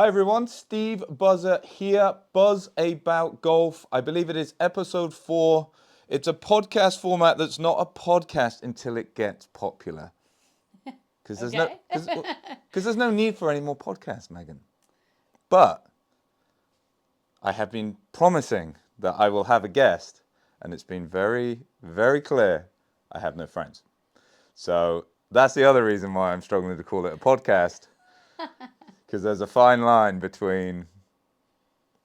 Hi everyone, Steve Buzza here, Buzz About Golf. I believe it is episode 4. It's a podcast format that's not a podcast until it gets popular. Because there's no need for any more podcasts, Megan. But I have been promising that I will have a guest, and it's been very, very clear I have no friends. So that's the other reason why I'm struggling to call it a podcast. Because there's a fine line between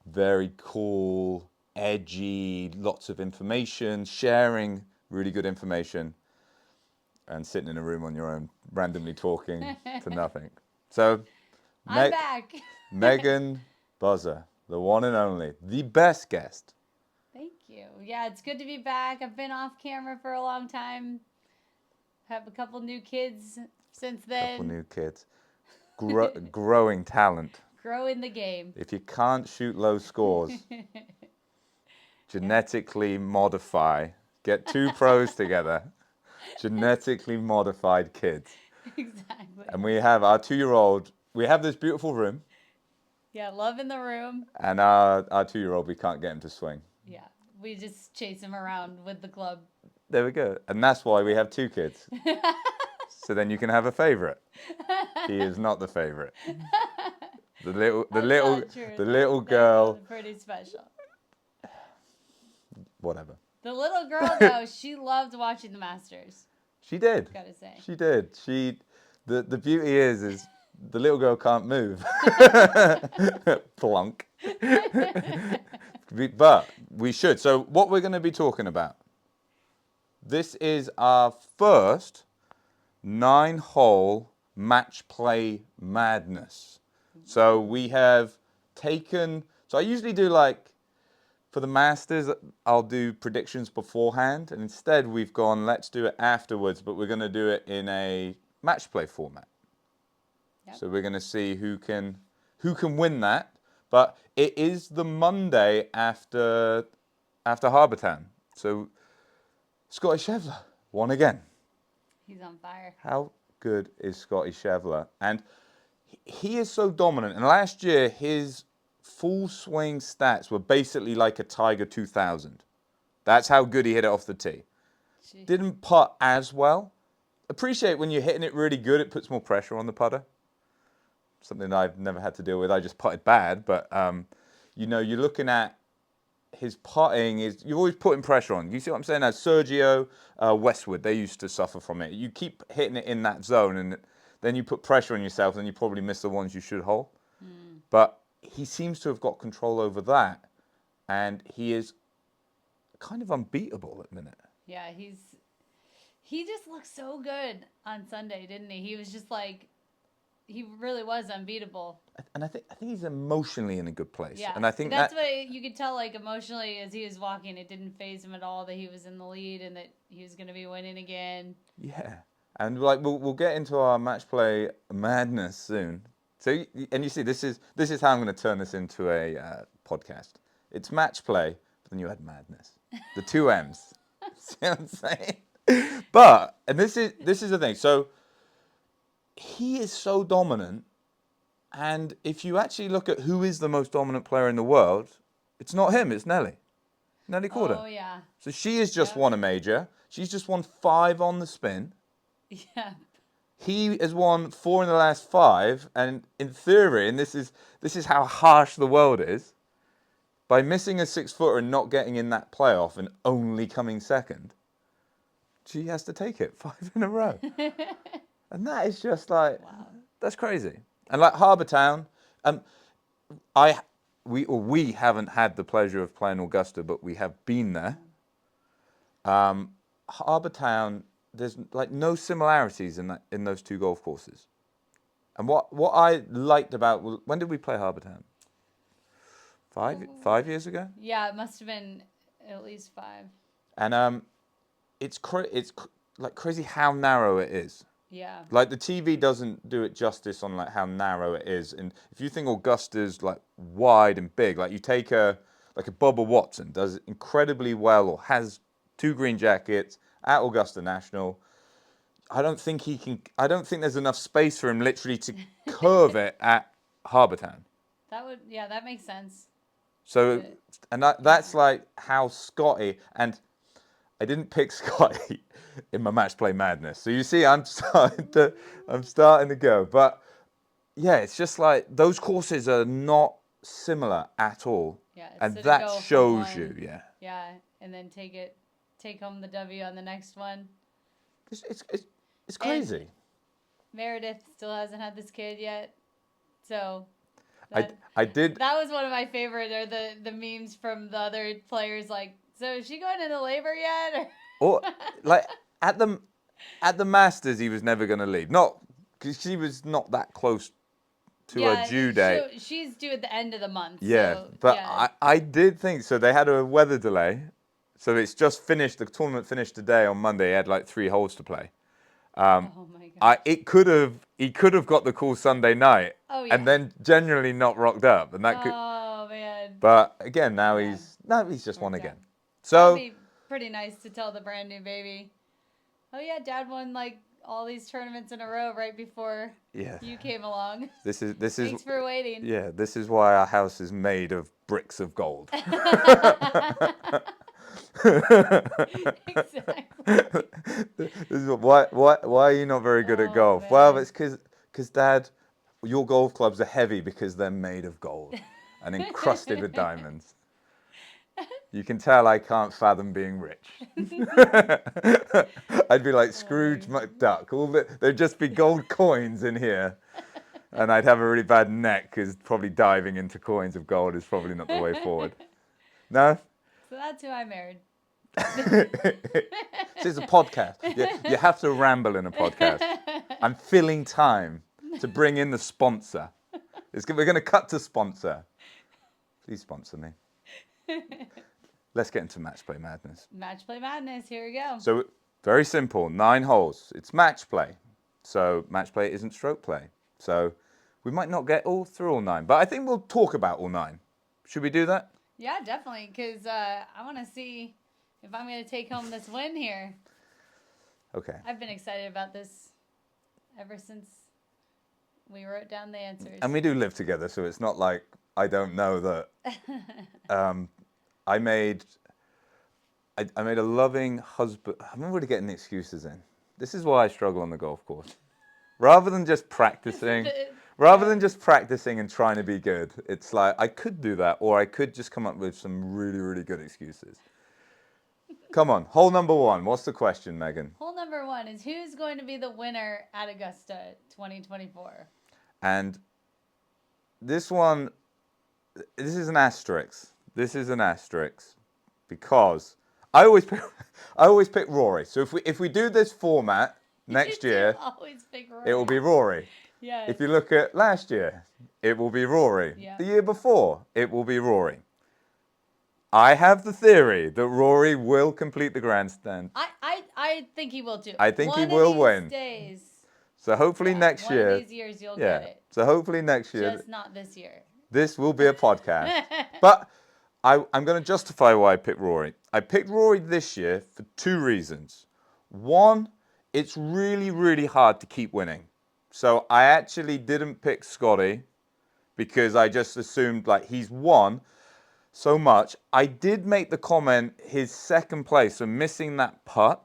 very cool, edgy, lots of information, sharing really good information, and sitting in a room on your own, randomly talking to nothing. So, I'm back. Megan Buzza, the one and only, the best guest. Thank you. Yeah, it's good to be back. I've been off camera for a long time. Have a couple new kids since then. Couple new kids. Growing talent. Growing the game. If you can't shoot low scores, genetically modify. Get 2 pros together. Genetically modified kids. Exactly. And we have our 2-year-old. We have this beautiful room. Yeah, love in the room. And our 2-year-old, we can't get him to swing. Yeah, we just chase him around with the club. There we go. And that's why we have 2 kids. So then you can have a favorite. He is not the favorite. The little girl. Pretty special. Whatever. The little girl though, she loved watching the Masters. She did. Gotta say. She did. The beauty is the little girl can't move. Plunk. But we should. So what we're going to be talking about. This is our first 9-hole match play madness. So we have taken. So I usually do for the Masters, I'll do predictions beforehand, and instead we've gone, let's do it afterwards, but we're going to do it in a match play format. Yep. So we're going to see who can win that. But it is the Monday after Harbour Town. So Scottie Scheffler won again. He's on fire. How good is Scottie Scheffler? And he is so dominant. And last year, his full swing stats were basically like a Tiger 2000. That's how good he hit it off the tee. Jeez. Didn't putt as well. Appreciate when you're hitting it really good, it puts more pressure on the putter. Something that I've never had to deal with. I just putted bad. But, you're looking at his putting you're always putting pressure on. You see what I'm saying? As Sergio Westwood, they used to suffer from it. You keep hitting it in that zone, and then you put pressure on yourself, and you probably miss the ones you should hole. But he seems to have got control over that, and he is kind of unbeatable at the minute. Yeah, he just looked so good on Sunday, didn't he? He was just he really was unbeatable. And I think he's emotionally in a good place. Yeah, and I think that's what you could tell. Emotionally, as he was walking, it didn't faze him at all that he was in the lead and that he was going to be winning again. Yeah, and we'll get into our match play madness soon. So and you see, this is how I'm going to turn this into a podcast. It's match play, but then you add madness. The 2 M's. See what I'm saying? But this is the thing. So he is so dominant, and if you actually look at who is the most dominant player in the world, it's not him, it's Nelly Korda. Oh, yeah. So she has just won a major. She's just won 5 on the spin. Yeah. He has won 4 in the last 5, and in theory, and this is how harsh the world is, by missing a 6-footer and not getting in that playoff and only coming second, she has to take it 5 in a row. And that is just wow. That's crazy. And Harbour Town, we haven't had the pleasure of playing Augusta, but we have been there. Harbour Town, there's no similarities in those 2 golf courses. And what I liked about, when did we play Harbour Town? 5 years ago? Yeah, it must have been at least 5. And it's crazy how narrow it is. Yeah. The TV doesn't do it justice on how narrow it is. And if you think Augusta's wide and big, you take a Bubba Watson does it incredibly well, or has 2 green jackets at Augusta National. I don't think there's enough space for him literally to curve it at Harbour Town. That makes sense. So, and that's like how Scottie, and I didn't pick Scottie in my match play madness. So you see, I'm starting to go. But yeah, it's just like those courses are not similar at all. Yeah, And so to that go from shows one, you, yeah. Yeah, and then take home the W on the next one. It's crazy. And Meredith still hasn't had this kid yet, so I did. that was one of my favorite, or the memes from the other players, like, so is she going into labor yet? Or like at the Masters, he was never going to leave. Not because she was not that close to her due date. She's due at the end of the month. Yeah, So, but yeah. I did think so. They had a weather delay, so it's just finished. The tournament finished today on Monday. He had like 3 holes to play. Oh my god. He could have got the call Sunday night, and then generally not rocked up, and that could. Oh man. But again, now he's just won again. So that'd be pretty nice to tell the brand new baby, oh yeah, Dad won like all these tournaments in a row right before you came along. This is Thanks for waiting. Yeah, this is why our house is made of bricks of gold. Exactly. This is why are you not very good at golf? Man. Well, it's because Dad, your golf clubs are heavy because they're made of gold and encrusted with diamonds. You can tell I can't fathom being rich. I'd be like Scrooge McDuck. There'd just be gold coins in here. And I'd have a really bad neck because probably diving into coins of gold is probably not the way forward. No? So that's who I married. This is a podcast. You have to ramble in a podcast. I'm filling time to bring in the sponsor. We're going to cut to sponsor. Please sponsor me. Let's get into Matchplay Madness. Matchplay Madness, here we go. So, very simple, 9 holes. It's match play. So, match play isn't stroke play. So, we might not get through all 9, but I think we'll talk about all 9. Should we do that? Yeah, definitely, because I want to see if I'm going to take home this win here. Okay. I've been excited about this ever since we wrote down the answers. And we do live together, so it's not like I don't know that. I made a loving husband. I'm already getting the excuses in. This is why I struggle on the golf course. Rather than just practicing, and trying to be good, it's like I could do that, or I could just come up with some really, really good excuses. Come on, hole number 1. What's the question, Megan? Hole number 1 is who's going to be the winner at Augusta 2024? And this one, this is an asterisk. This is an asterisk because I always pick Rory. So if we do this format next year, always pick Rory. it will be Rory. Yes. If you look at last year, it will be Rory. Yeah. The year before, it will be Rory. I have the theory that Rory will complete the grandstand. I think he will too. I think he will win. One of these days. So hopefully next year. One of these years you'll get it. So hopefully next year. Just not this year. This will be a podcast. But I'm going to justify why I picked Rory. I picked Rory this year for 2 reasons. One, it's really, really hard to keep winning. So I actually didn't pick Scottie because I just assumed like he's won so much. I did make the comment his second place, so missing that putt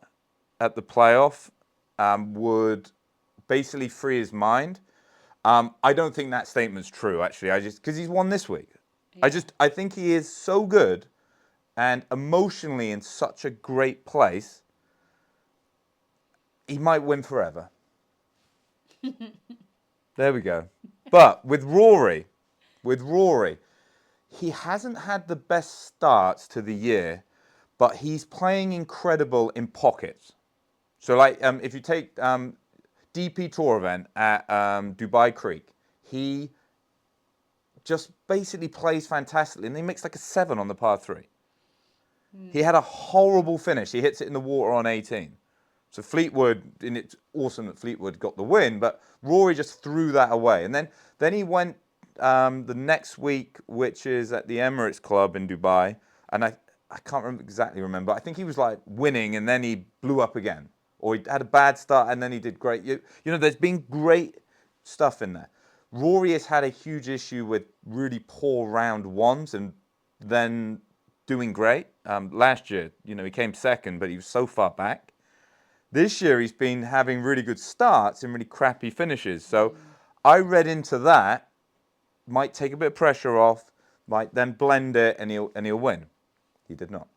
at the playoff would basically free his mind. I don't think that statement's true, actually. Because he's won this week. Yeah. I think he is so good and emotionally in such a great place, he might win forever. There we go. But with Rory, he hasn't had the best starts to the year, but he's playing incredible in pockets. So, like, if you take DP Tour event at Dubai Creek, he just basically plays fantastically, and he makes like a 7 on the par 3. He had a horrible finish. He hits it in the water on 18. So Fleetwood, and it's awesome that Fleetwood got the win, but Rory just threw that away. And then he went the next week, which is at the Emirates Club in Dubai, and I can't exactly remember. I think he was like winning, and then he blew up again. Or he had a bad start, and then he did great. You know, there's been great stuff in there. Rory has had a huge issue with really poor round ones and then doing great. Last year, he came second, but he was so far back. This year, he's been having really good starts and really crappy finishes. So I read into that, might take a bit of pressure off, might then blend it, and he'll win. He did not.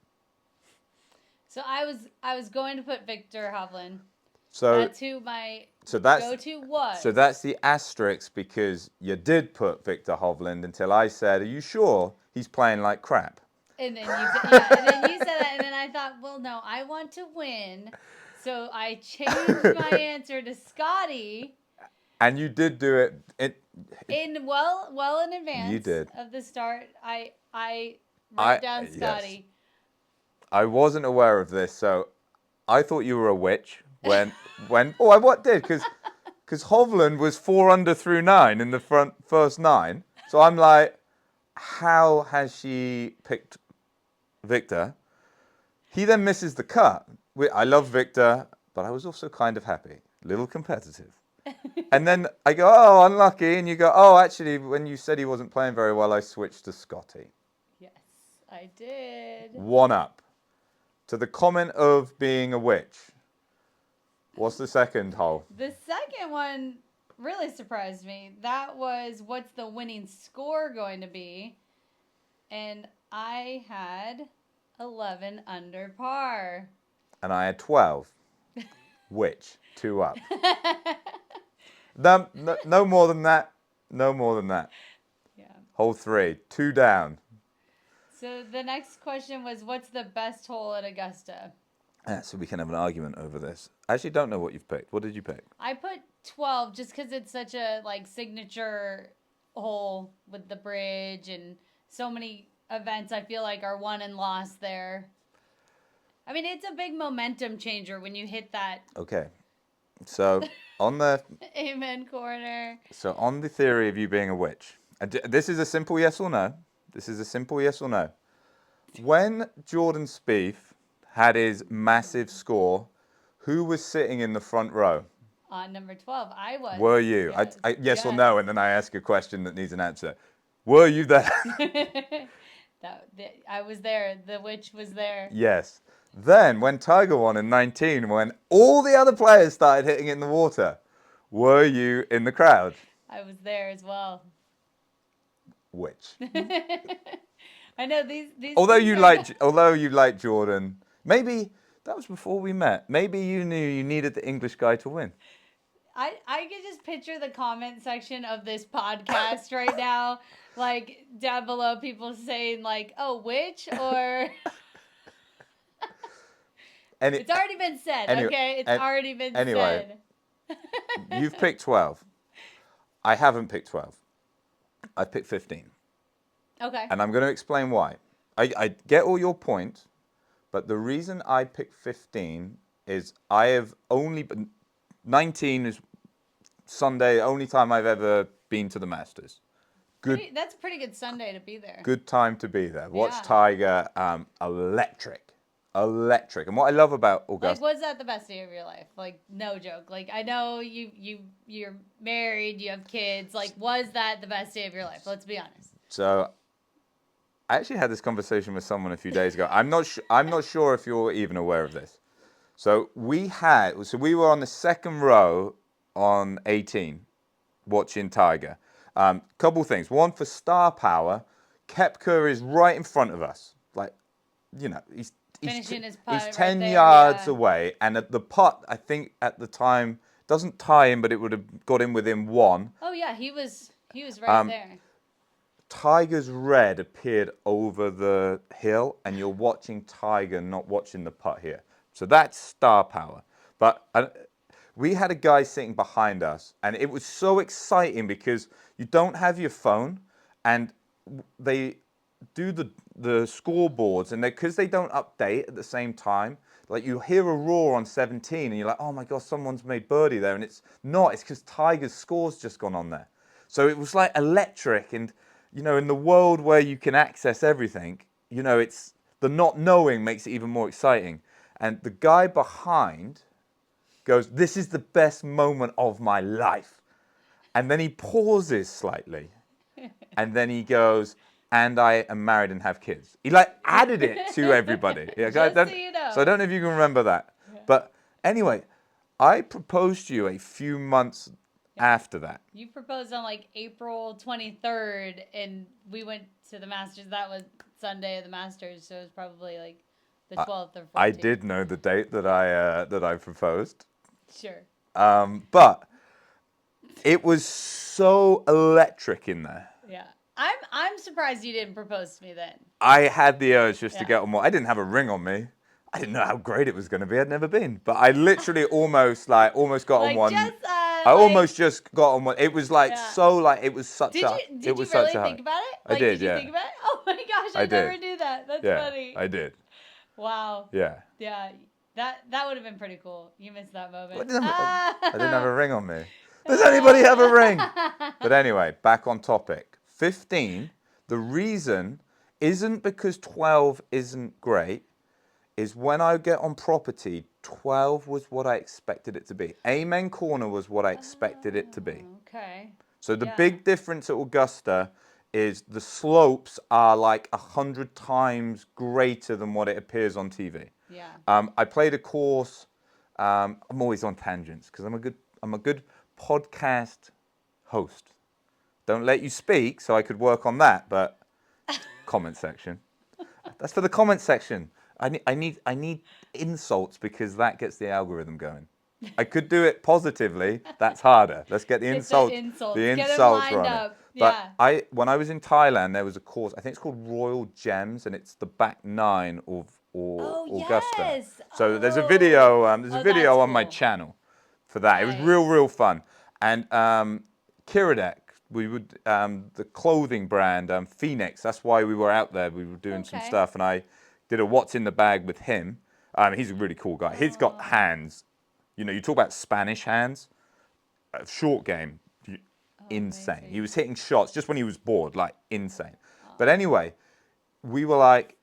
So I was going to put Victor Hovland. So that's who my go-to was. So that's the asterisk, because you did put Victor Hovland until I said, "Are you sure he's playing like crap?" And then you said, that, and then I thought, well, no, I want to win, so I changed my answer to Scottie. And you did do it well in advance. You did. Of the start. I wrote down Scottie. Yes. I wasn't aware of this, so I thought you were a witch when I what did because Hovland was 4 under through 9 in the first 9. So I'm like, how has she picked Victor? He then misses the cut. I love Victor, but I was also kind of happy, a little competitive. And then I go, oh, unlucky, and you go, oh, actually, when you said he wasn't playing very well, I switched to Scottie. Yes, I did. 1 up. To the comment of being a witch. What's the second hole? The second one really surprised me. That was, what's the winning score going to be? And I had 11 under par. And I had 12. Which? 2 up. No more than that. No more than that. Yeah. Hole 3. 2 down. So the next question was, what's the best hole at Augusta? So we can have an argument over this. I actually don't know what you've picked. What did you pick? I put 12 just because it's such a signature hole with the bridge and so many events I feel like are won and lost there. I mean, it's a big momentum changer when you hit that. Okay. So on the Amen corner. So on the theory of you being a witch, and this is a simple yes or no. This is a simple yes or no. When Jordan Spieth had his massive score, who was sitting in the front row? On number 12, I was. Were you? Yes, yes or no, and then I ask a question that needs an answer. Were you there? I was there. The witch was there. Yes. Then, when Tiger won in 19, when all the other players started hitting it in the water, were you in the crowd? I was there as well. Which? I know these. Although you liked Jordan, maybe that was before we met. Maybe you knew you needed the English guy to win. I can just picture the comment section of this podcast right now, like down below, people saying like, "Oh, which?" or. It's already been said, okay? It's already been said. You've picked 12. I haven't picked 12. I've picked 15. Okay. And I'm going to explain why. I get all your points, but the reason I picked 15 is I have only... 19 is Sunday, only time I've ever been to the Masters. That's a pretty good Sunday to be there. Good time to be there. Watch Tiger, electric. Electric. And what I love about Augusta... was that the best day of your life? No joke. I know you're married, you have kids. Was that the best day of your life? Let's be honest. So, I actually had this conversation with someone a few days ago. I'm not sure if you're even aware of this. So we were on the second row on 18, watching Tiger. Couple things. One, for star power, Koepka is right in front of us. He's finishing his putt. He's 10 right yards away, and at the putt, I think at the time doesn't tie him, but it would have got him within 1. Oh yeah, he was right there. Tiger's red appeared over the hill, and you're watching Tiger, not watching the putt here. So that's star power. But we had a guy sitting behind us, and it was so exciting because you don't have your phone, and they do the scoreboards, and because they don't update at the same time, you hear a roar on 17, and you're like, oh my gosh, someone's made birdie there, and it's not. It's because Tiger's score's just gone on there. So it was electric, and in the world where you can access everything, it's the not knowing makes it even more exciting. And the guy behind goes, this is the best moment of my life. And then he pauses slightly. And then he goes, and I am married and have kids. He like added it to everybody. Yeah, Just so you know. So I don't know if you can remember that. Yeah. But anyway, I proposed to you a few months after that. You proposed on like April 23rd, and we went to the Masters. That was Sunday of the Masters, so it was probably like the 12th or 14th. I did know the date that I proposed. Sure. But it was so electric in there. Yeah. I'm surprised you didn't propose to me then. I had the urge just to get on more. I didn't have a ring on me. I didn't know how great it was going to be. I'd never been. But I literally almost got on one. I almost just got on one. It was like so like it was such a Did you really think about it? I did, Did you think about it? Oh my gosh, I never knew that. That's funny. I did. Wow. Yeah. Yeah. That would have been pretty cool. You missed that moment. I didn't have a ring on me. Does anybody have a ring? But anyway, back on topic. 15, the reason isn't because 12 isn't great, is when I get on property, 12 was what I expected it to be. Amen corner was what I expected it to be. Okay. So the big difference at Augusta is the slopes are like 100 times greater than what it appears on TV. Yeah. I played a course. I'm always on tangents because I'm a good podcast host. Don't let you speak, so I could work on that. But comment section. That's for the comment section. I need insults because that gets the algorithm going. I could do it positively. That's harder. Let's get the insults. The insults running. But when I was in Thailand, there was a course. I think it's called Royal Gems, and it's the back nine of Augusta. Yes. So there's a video. There's a video on my cool. channel for that. Nice. It was real fun. And Kiradek, we would the clothing brand Phoenix. That's why we were out there. We were doing some stuff, and I did a what's in the bag with him. He's a really cool guy. He's got hands. You know, you talk about Spanish hands. Short game, insane. Amazing. He was hitting shots just when he was bored, like insane. But anyway, we were like,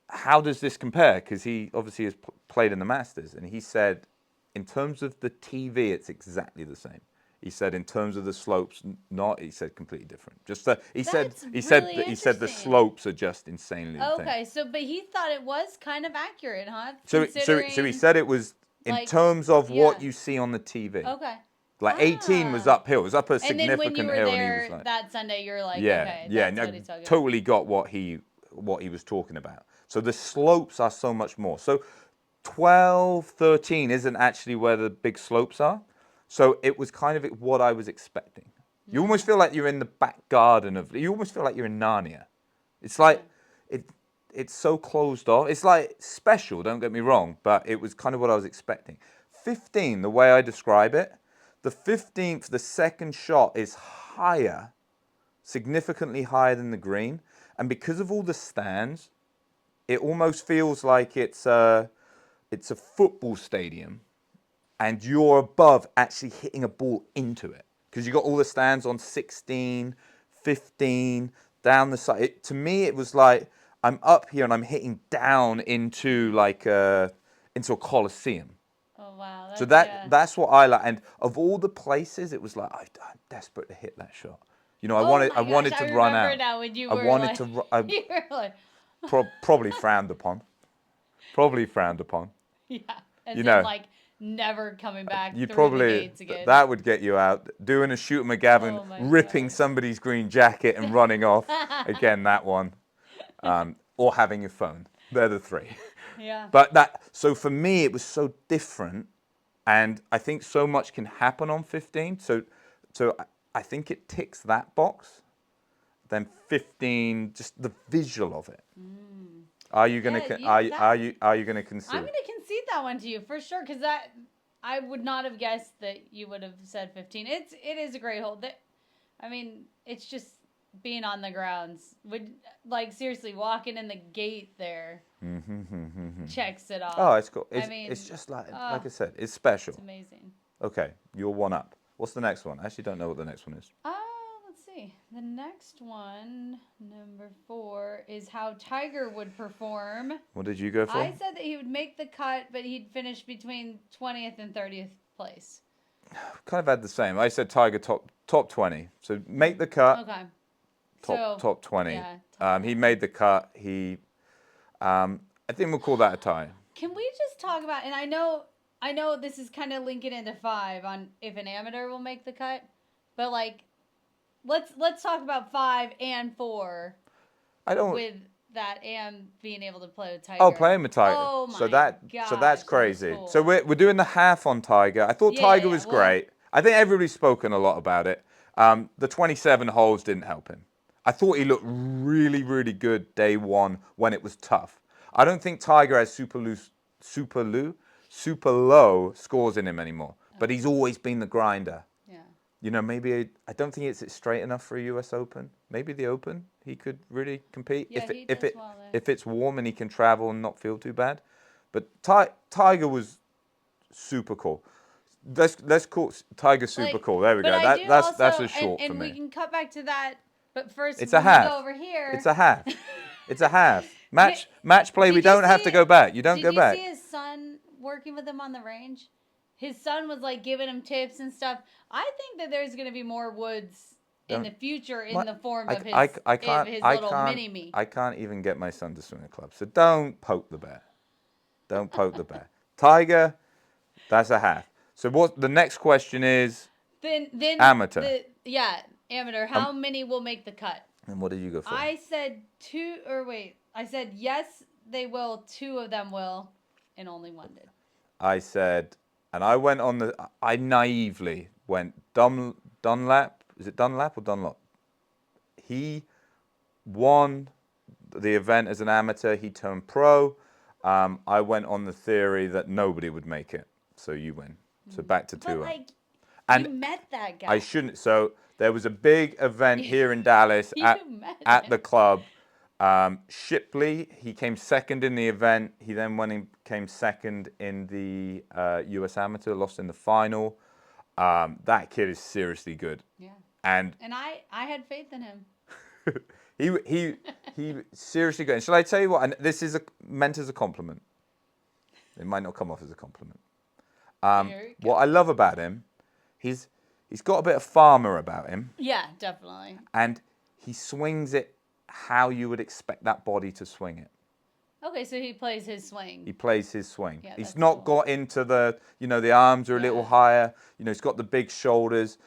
how does this compare? Because he obviously has played in the Masters. And he said, in terms of the TV, it's exactly the same. He said, in terms of the slopes, not. He said completely different. Just he said the slopes are just insanely. Okay, so but he thought it was kind of accurate, huh? So he said it was in terms of what you see on the TV. Okay. Like 18 was uphill. It was up a significant hill. And then when you were and he there was like, that Sunday, you're like, okay, that's what he's talking about. Totally got what he was talking about. So the slopes are so much more. So 12, 13 isn't actually where the big slopes are. So it was kind of what I was expecting. You almost feel like you're in the back garden of. You almost feel like you're in Narnia. It's like it's so closed off. It's like special. Don't get me wrong, but it was kind of what I was expecting. 15, the way I describe it, the 15th, the second shot is higher, significantly higher than the green, and because of all the stands, it almost feels like it's a football stadium. And you're above actually hitting a ball into it. Because you got all the stands on 16, 15, down the side. To me, it was like I'm up here and I'm hitting down into like into a coliseum. Oh, wow. So that's what I like. And of all the places, it was like, I'm desperate to hit that shot. You know, I wanted to run out. Now when you I were wanted to you were like... probably frowned upon. Probably frowned upon. Yeah. As you know, like, never coming back you through probably the gates again. That would get you out doing a shoot 'em a Gavin, ripping somebody's green jacket and running off. Again, that one, or having your phone. They're the three. Yeah. But so for me, it was so different, and I think so much can happen on 15. So I think it ticks that box. Then 15, just the visual of it. Are you gonna are you gonna concede? I'm gonna concede that one to you for sure, because I would not have guessed that you would have said 15. It is a great hole. I mean, it's just being on the grounds. Seriously, walking in the gate there checks it off. Oh, it's cool. It's just like I said, it's special. It's amazing. Okay, you're one up. What's the next one? I actually don't know what the next one is. Let's see. The next one, number 4, is how Tiger would perform. What did you go for? I said that he would make the cut, but he'd finish between 20th and 30th place. kind of had the same. I said Tiger top 20. So make the cut. Okay. Top 20. Yeah. He made the cut. I think we'll call that a tie. Can we just talk about? And I know this is kind of linking into 5 on if an amateur will make the cut, but like, let's talk about 5 and 4. I don't. With that and being able to play with Tiger. Oh, playing with Tiger. Oh my so gosh, that's crazy. cool. So we're doing the half on Tiger. I thought Tiger was great. I think everybody's spoken a lot about it. The 27 holes didn't help him. I thought he looked really, really good day one when it was tough. I don't think Tiger has super low scores in him anymore. But he's always been the grinder. Yeah. You know, maybe I don't think it's straight enough for a US Open. Maybe the Open he could really compete if it's warm and he can travel and not feel too bad. But Tiger was super cool. Let's call Tiger super cool. There we go. That's a short for me. And we can cut back to that. But first, it's a half. Go over here. It's a half. It's a half. Match play. We don't have to go back. You don't go back. Did you see his son working with him on the range? His son was like giving him tips and stuff. I think that there's going to be more Woods in the future in the form of his little mini-me. I can't even get my son to swing a club. So don't poke the bear. Don't poke the bear. Tiger, that's a half. So what the next question is? Then amateur. Amateur. How many will make the cut? And what did you go for? I said 2, I said yes, they will. 2 of them will, and only 1 did. I said, and I naively went Dunlap. Is it Dunlap or Dunlop? He won the event as an amateur. He turned pro. I went on the theory that nobody would make it. So you win. So back to 2. And you met that guy. I shouldn't. So there was a big event here in Dallas at the club. Shipley, he came second in the event. He then came second in the US Amateur, lost in the final. That kid is seriously good. Yeah. And I had faith in him. he seriously good. And shall I tell you what? And this is meant as a compliment. It might not come off as a compliment. What I love about him, he's got a bit of farmer about him. Yeah, definitely. And he swings it how you would expect that body to swing it. Okay, so he plays his swing. He plays his swing. Yeah, he's not got into the arms are a little higher. He's got the big shoulders.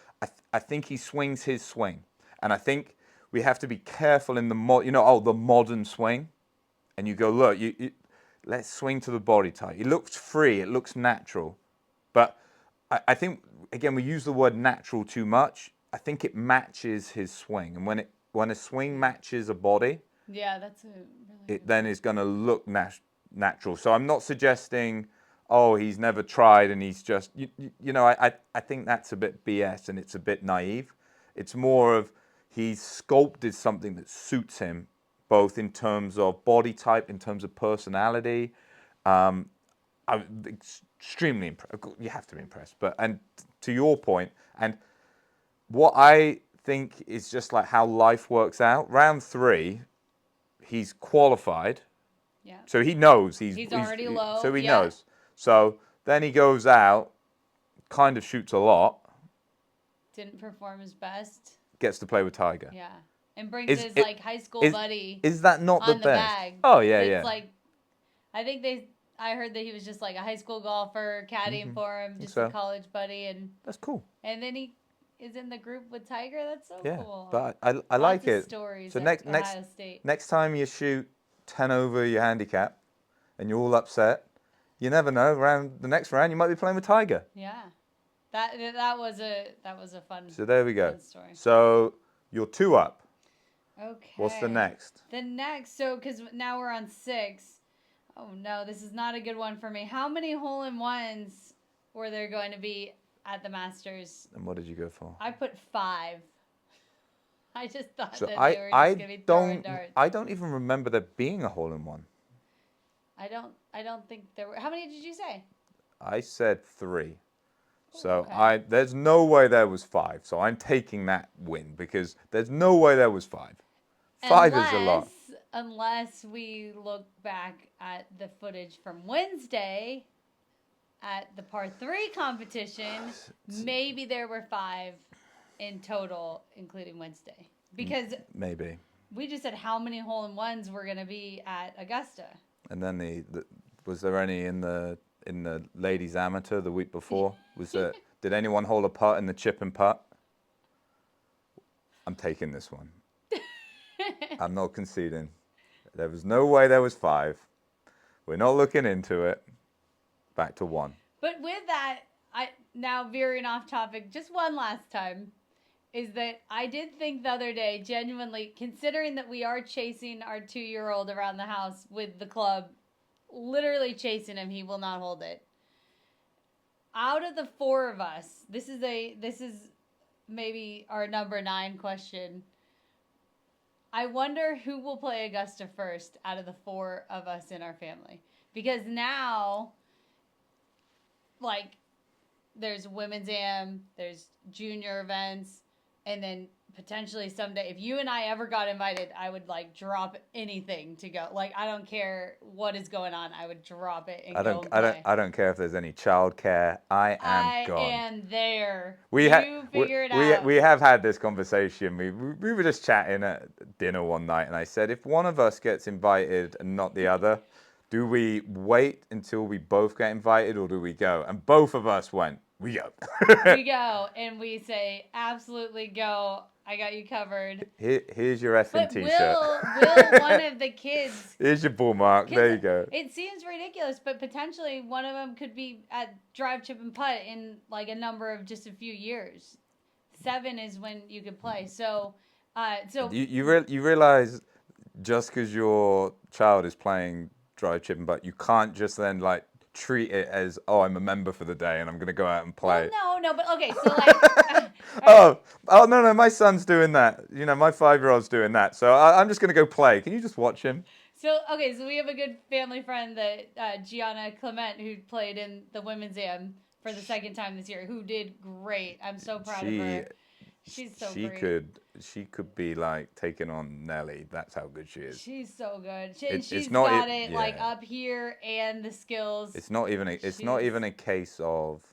I think he swings his swing. And I think we have to be careful in the modern swing. And you go, look, let's swing to the body type. It looks free. It looks natural. But I think, again, we use the word natural too much. I think it matches his swing. And when a swing matches a body, it then is going to look natural. So I'm not suggesting, he's never tried and he's just, I think that's a bit BS and it's a bit naive. It's more of he's sculpted something that suits him, both in terms of body type, in terms of personality. I'm extremely impressed. You have to be impressed. And to your point, and what I think is just like how life works out. Round 3, he's qualified. Yeah. So he knows he's already low. So he knows. So then he goes out, kind of shoots a lot. Didn't perform his best. Gets to play with Tiger. Yeah. And brings his high school buddy. Is that not the best? Bag. Oh yeah, it's like, I heard that he was just like a high school golfer, caddying for him, just a college buddy, and that's cool. And then he is in the group with Tiger. That's so cool. But I like it. Stories so next time you shoot 10 over your handicap, and you're all upset, you never know. The next round, you might be playing with Tiger. Yeah, that was a fun. So there we go. Fun story. So you're 2 up. Okay. What's the next? Because now we're on 6. Oh no, this is not a good one for me. How many hole-in-ones were there going to be at the Masters? And what did you go for? I put 5. I just thought that they were just going to be throwing darts. I don't even remember there being a hole-in-one. I don't think there were. How many did you say? I said 3. So there's no way there was 5. So I'm taking that win because there's no way there was 5. 5 is a lot. Unless we look back at the footage from Wednesday at the par 3 competition, maybe there were 5 in total, including Wednesday. Because Maybe. we just said how many hole-in-ones were going to be at Augusta. And then was there any in the ladies amateur the week before? Did anyone hold a putt in the chip and putt? I'm taking this one. I'm not conceding. There was no way there was 5. We're not looking into it. Back to 1. But with that, now veering off topic just one last time, is that I did think the other day, genuinely, considering that we are chasing our 2-year-old around the house with the club, literally chasing him, he will not hold it. Out of the 4 of us, this is maybe our number 9 question. I wonder who will play Augusta first out of the 4 of us in our family. Because now, like, there's women's am, there's junior events, and then potentially someday, if you and I ever got invited, I would, like, drop anything to go. Like, I don't care what is going on. I would drop it and go and play. I don't care if there's any childcare. I am gone. I am there. You figure it out. We have had this conversation. We were just chatting at dinner one night, and I said, if one of us gets invited and not the other, do we wait until we both get invited, or do we go? And both of us went, we go. We go, and we say, absolutely go. I got you covered. Here's your effing t-shirt. Will one of the kids... Here's your ball mark. There you go. It seems ridiculous, but potentially one of them could be at drive, chip, and putt in like a number of just a few years. 7 is when you could play. So you realize just because your child is playing drive, chip, and putt, you can't just then like treat it as, oh, I'm a member for the day and I'm going to go out and play. Well, no, but okay, so like... No, my son's doing that. You know, my 5-year-old's doing that. So I'm just going to go play. Can you just watch him? So we have a good family friend, that Gianna Clement, who played in the women's am for the 2nd time this year, who did great. I'm so proud of her. She's so great. She could be like taking on Nelly. That's how good she is. She's so good. She's got it yeah. like up here and the skills. It's not even a case of,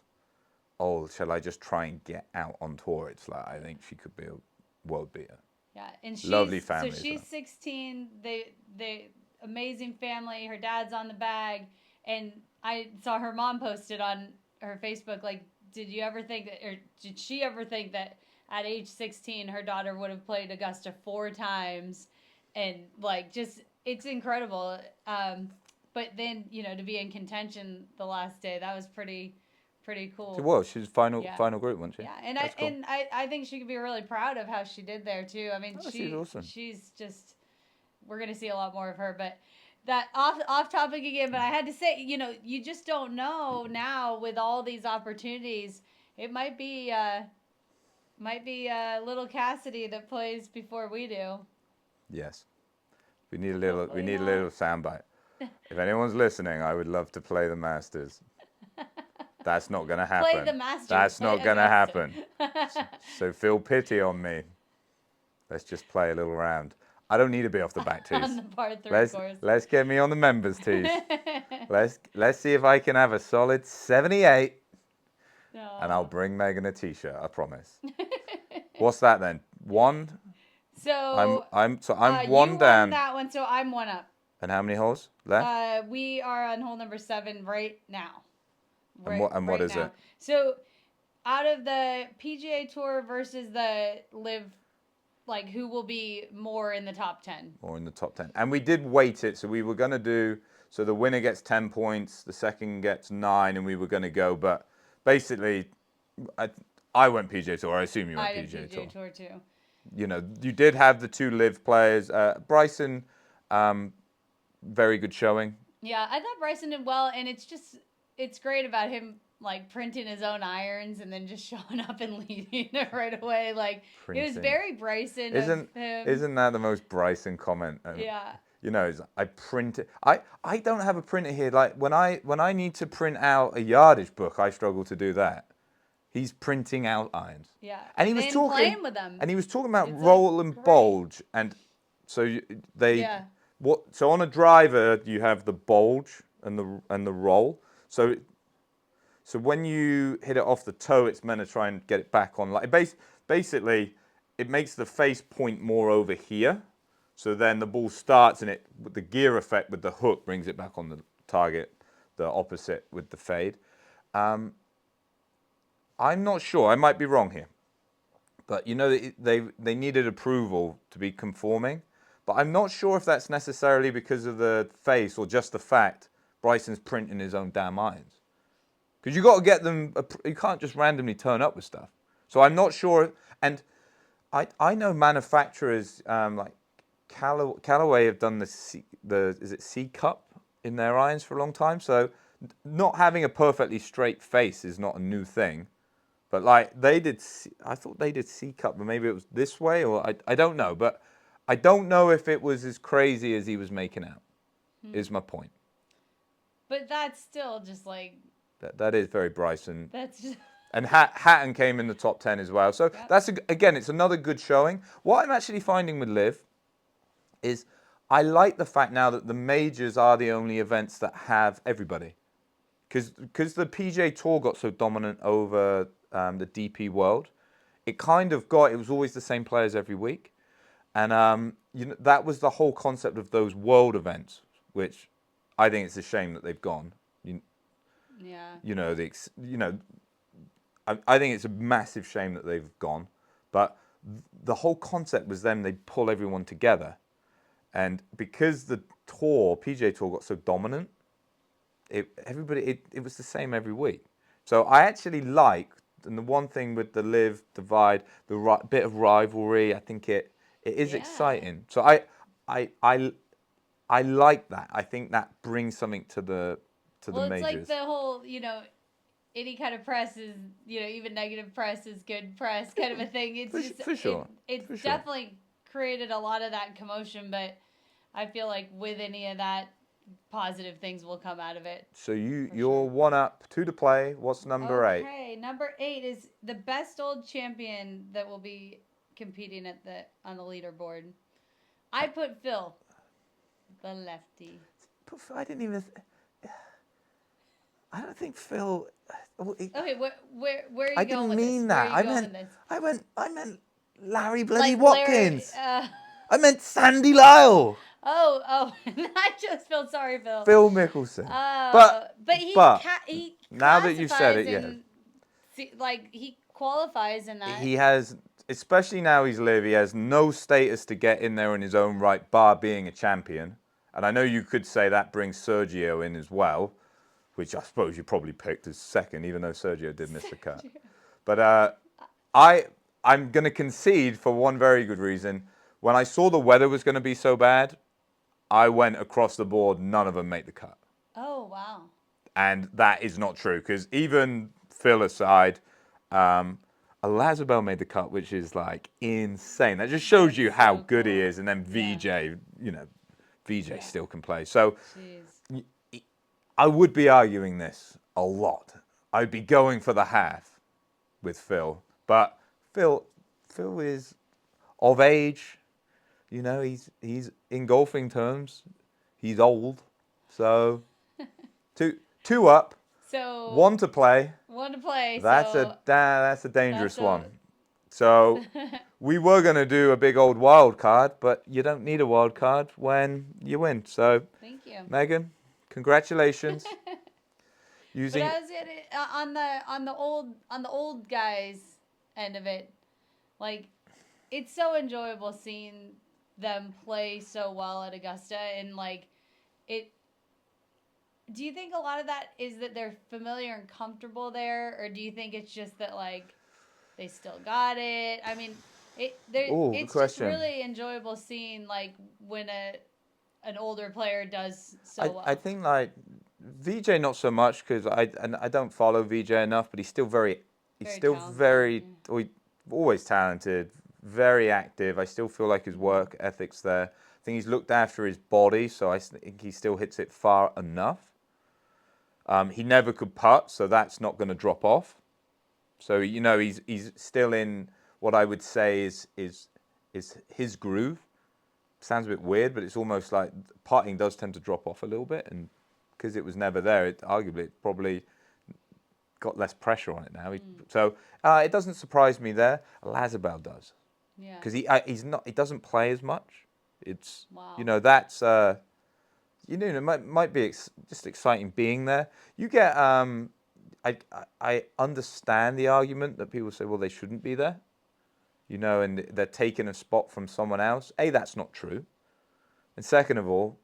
oh, shall I just try and get out on tour? It's like, I think she could be a world beater. Yeah, and she's lovely family. So she's 16. They amazing family. Her dad's on the bag, and I saw her mom posted on her Facebook, like, did she ever think that at age 16 her daughter would have played Augusta 4 times, and like, just, it's incredible. But then, you know, to be in contention the last day, that was pretty cool. She was. She was final group, wasn't she? Yeah, and I think she could be really proud of how she did there too. I mean, she's awesome. She's just, we're gonna see a lot more of her. But that off topic again. But I had to say, you know, you just don't know now with all these opportunities. It might be little Cassidy that plays before we do. Yes, we need a little soundbite. If anyone's listening, I would love to play the Masters. That's not going to happen. Play the Masters. That's not going to happen. So feel pity on me. Let's just play a little round. I don't need to be off the back tees. On the par 3 course. Let's get me on the members tees. Let's see if I can have a solid 78. No. And I'll bring Megan a t-shirt. I promise. What's that then? 1. So I'm 1 you down. Won that one, so I'm 1 up. And how many holes left? We are on hole number 7 right now. What is it? So, out of the PGA Tour versus the LIV, like, who will be more in the top 10? More in the top 10. And we did weight it, so we were going to do, so the winner gets 10 points, the second gets 9, and we were going to go, but basically, I went PGA Tour. I assume you went PGA Tour. I did PGA Tour too. You know, you did have the 2 LIV players. Bryson, very good showing. Yeah, I thought Bryson did well, and it's great about him, like, printing his own irons and then just showing up and leading it right away. Like, It was very Bryson of him. Isn't that the most Bryson comment? Yeah. You know, I print it. I don't have a printer here. Like, when I need to print out a yardage book, I struggle to do that. He's printing out irons. Yeah. And he was talking playing with them. And he was talking about roll and bulge, and so So on a driver you have the bulge and the roll. So So when you hit it off the toe, it's meant to try and get it back on. Like basically, it makes the face point more over here. So then the ball starts, and it with the gear effect with the hook brings it back on the target, the opposite with the fade. I'm not sure. I might be wrong here. But you know, they needed approval to be conforming. But I'm not sure if that's necessarily because of the face or just the fact Bryson's printing his own damn irons. Because you got to get them. You can't just randomly turn up with stuff. So I'm not sure. And I know manufacturers like Callaway have done the is it C cup in their irons for a long time. So not having a perfectly straight face is not a new thing. But like they did, I thought they did C cup, but maybe it was this way, or I don't know. But I don't know if it was as crazy as he was making out. Is my point. But that's still just like that is very Bryson. that's just. And Hatton came in the top 10 as well. So that's again, it's another good showing. What I'm actually finding with LIV is I like the fact now that the majors are the only events that have everybody. Because the PGA Tour got so dominant over the DP World, it was always the same players every week. And that was the whole concept of those world events, which I think it's a shame that they've gone. Yeah. I think it's a massive shame that they've gone. But the whole concept was then they pull everyone together. And because the PGA Tour got so dominant, it was the same every week. So I actually and the one thing with the LIV divide, the bit of rivalry, I think it is exciting. So I like that. I think that brings something to the Well, majors. it's like the whole, any kind of press is, even negative press is good press kind of a thing. It's for sure. It's definitely created a lot of that commotion, but I feel like with any of that, positive things will come out of it. So you're one up, 2 to play. What's number 8? Okay, number 8 is the best old champion that will be competing on the leaderboard. I put Phil, the lefty. I didn't even. I don't think Phil. Okay, where are you going with this? I didn't mean that. I meant Larry bloody like Watkins. Larry, I meant Sandy Lyle. Oh, I just feel sorry, Phil. Phil Mickelson. But he now that you've said it, he qualifies in that. He has, especially now he's LIV, he has no status to get in there in his own right, bar being a champion. And I know you could say that brings Sergio in as well, which I suppose you probably picked as second, even though Sergio did miss the cut. But I'm going to concede for one very good reason. When I saw the weather was going to be so bad, I went across the board, none of them make the cut. Oh, wow. And that is not true, because even Phil aside, Elazabeth made the cut, which is like insane. That just shows you how good he is. And then VJ, VJ still can play. So I would be arguing this a lot. I'd be going for the half with Phil. But Phil is of age. He's in golfing terms, he's old. So two up. So 1 to play. That's a dangerous one. So we were going to do a big old wild card, but you don't need a wild card when you win. So thank you, Megan. Congratulations. But I was on the old guys end of it, like it's so enjoyable seeing them play so well at Augusta, and like it. Do you think a lot of that is that they're familiar and comfortable there, or do you think it's just that like they still got it? I mean, it's just really enjoyable seeing like when an older player does so well. I think like VJ not so much, because I don't follow VJ enough, but he's still very always talented, very active. I still feel like his work ethic's there. I think he's looked after his body, so I think he still hits it far enough. He never could putt, so that's not going to drop off. So he's still in what I would say is his groove. Sounds a bit weird, but it's almost like putting does tend to drop off a little bit, and because it was never there, arguably it probably got less pressure on it now. So it doesn't surprise me there. Lazabel does. Yeah. Because he doesn't play as much. It's, Wow. that's, it might be just exciting being there. You get, I understand the argument that people say, well, they shouldn't be there, and they're taking a spot from someone else. A, that's not true. And second of all,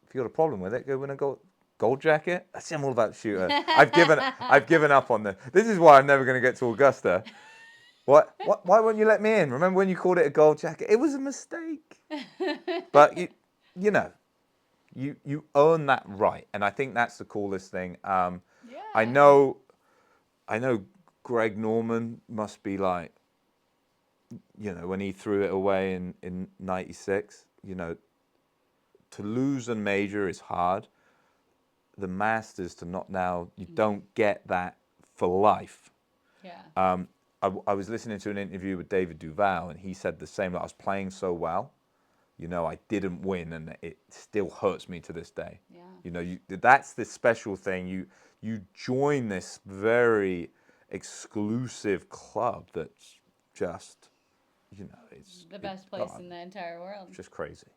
if you got a problem with it, go win a gold jacket. That's I'm all about shooter. I've given up on this. This is why I'm never going to get to Augusta. What? Why won't you let me in? Remember when you called it a gold jacket? It was a mistake. But you own that right, and I think that's the coolest thing. Yeah. I know Greg Norman must be like, when he threw it away in '96, to lose a major is hard. The Masters to not now, you don't get that for life. Yeah. I was listening to an interview with David Duval, and he said the same. That I was playing so well, I didn't win, and it still hurts me to this day. Yeah. That's the special thing. You join this very exclusive club that's just, it's The best place in the entire world. just crazy.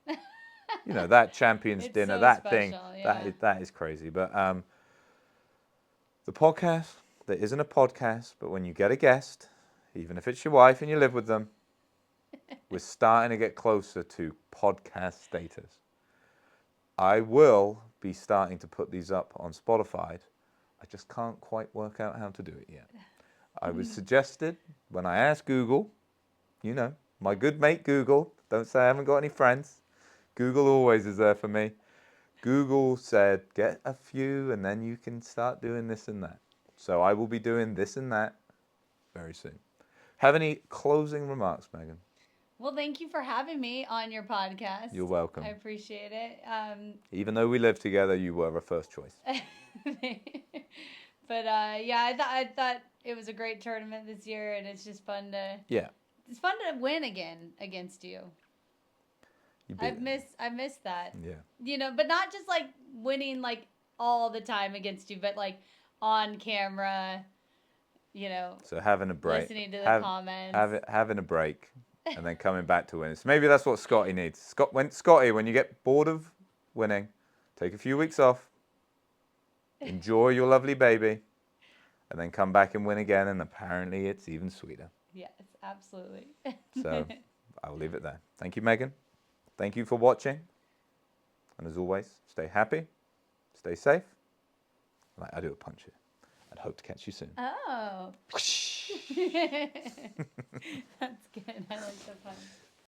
That Champions It's Dinner, so that special, thing, yeah. that is crazy. But the podcast, there isn't a podcast, but when you get a guest, even if it's your wife and you live with them, we're starting to get closer to podcast status. I will be starting to put these up on Spotify. I just can't quite work out how to do it yet. I was suggested when I asked Google, my good mate Google, don't say I haven't got any friends. Google always is there for me. Google said, get a few and then you can start doing this and that. So I will be doing this and that very soon. Have any closing remarks, Megan? Well, thank you for having me on your podcast. You're welcome. I appreciate it. Even though we live together, you were a first choice. But I thought it was a great tournament this year, and it's just fun to. Yeah. It's fun to win again against you. I miss that. Yeah. But not just like winning like all the time against you, but like on camera. So having a break. Listening to the comments. Having a break, and then coming back to win. So maybe that's what Scottie needs. Scottie, when you get bored of winning, take a few weeks off, enjoy your lovely baby, and then come back and win again. And apparently, it's even sweeter. Yes, absolutely. So I'll leave it there. Thank you, Megan. Thank you for watching. And as always, stay happy, stay safe. I do a punch here. And hope to catch you soon. Oh. That's good. I like the punch.